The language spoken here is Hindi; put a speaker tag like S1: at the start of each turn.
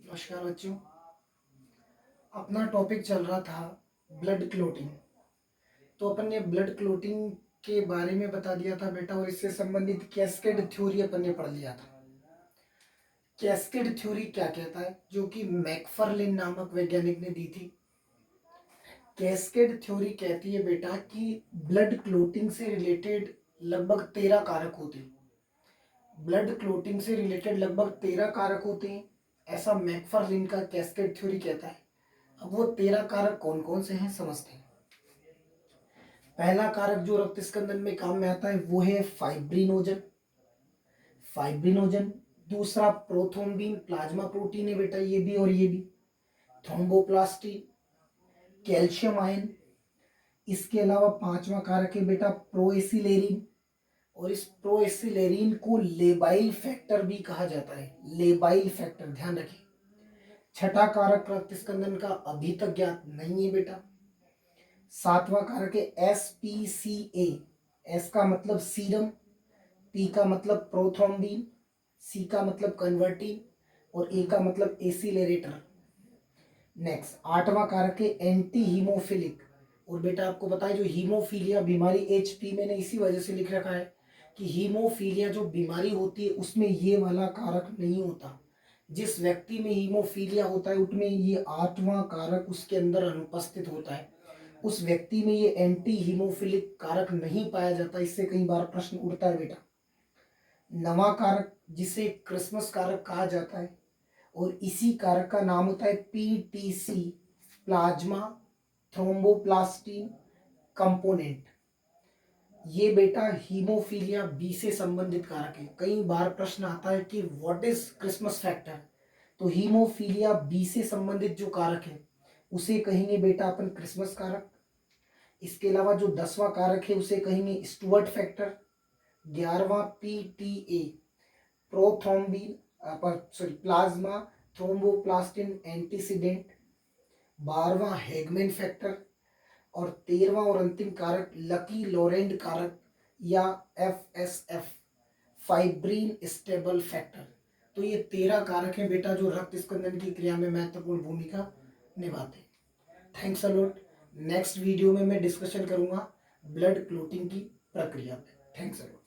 S1: नमस्कार बच्चों। अपना टॉपिक चल रहा था ब्लड क्लोटिंग। तो अपन ने ब्लड क्लोटिंग के बारे में बता दिया था बेटा, और इससे संबंधित कैस्केड थ्योरी अपन ने पढ़ लिया था। कैस्केड थ्योरी क्या कहता है, जो कि मैकफर्लिन नामक वैज्ञानिक ने दी थी। कैस्केड थ्योरी कहती है बेटा कि ब्लड क्लोटिंग से रिलेटेड लगभग 13 कारक होते हैं। ब्लड क्लोटिंग से रिलेटेड लगभग 13 कारक होते हैं, ऐसा मैकफर्लिन का कैस्केड थ्योरी कहता है। अब वो 13 कारक कौन कौन से हैं समझते हैं। पहला कारक जो रक्त स्कंदन में काम में आता है वो है फाइब्रिनोजन। फाइब्रिनोजन। दूसरा प्रोथ्रोम्बिन, प्लाज्मा प्रोटीन है बेटा, ये भी और ये भी। Thromboplastin, calcium ion. इसके अलावा पांचवा कारक है बेटा प्रोएसिलेरिन, और इस प्रोएसिलेरिन को लेबाइल फैक्टर भी कहा जाता है। लेबाइल फैक्टर, ध्यान रखें। छठा कारक रक्त स्कंदन का अभी तक ज्ञात नहीं है बेटा। सातवां कारक है SPCA। एस का मतलब सीरम, पी का मतलब प्रोथ्रोम्बिन, सी का मतलब कन्वर्टिन, और ए का मतलब एसिलेरेटर। नेक्स्ट आठवां कारक है एंटी हीमोफिलिक। और बेटा आपको पता है जो हीमोफीलिया बीमारी, HP मैंने इसी वजह से लिख रखा है कि हीमोफीलिया जो बीमारी होती है उसमें ये वाला कारक नहीं होता। जिस व्यक्ति में हीमोफीलिया होता है उसमें ये आठवां कारक उसके अंदर अनुपस्थित होता है। उस व्यक्ति में ये एंटी हीमोफिलिक कारक नहीं पाया जाता। इससे कई बार प्रश्न उठता है बेटा। नवा कारक जिसे क्रिसमस कारक कहा जाता है, और इसी कारक का नाम होता है PTC, प्लाज्मा थ्रोम्बोप्लास्टिन कंपोनेंट। ये बेटा हीमोफीलिया बी से संबंधित कारक है। कई बार प्रश्न आता है कि व्हाट इज क्रिसमस फैक्टर। तो हीमोफीलिया बी से संबंधित जो कारक है उसे कहेंगे बेटा अपन क्रिसमस कारक। इसके अलावा जो 10वां कारक है उसे कहेंगे स्टुअर्ट फैक्टर। 11वां PTA, prothrombin plasma thromboplastin antecedent. 12वां हैगमैन फैक्टर। और 13वां और अंतिम कारक लकी लॉरेंट कारक या FSF, फाइब्रिन स्टेबल फैक्टर। तो ये 13 कारक हैं बेटा जो रक्त स्कंदन की क्रिया में महत्वपूर्ण भूमिका निभाते हैं। Thanks a lot. Next video में मैं डिस्कशन करूंगा ब्लड क्लोटिंग की प्रक्रिया पे। Thanks a lot.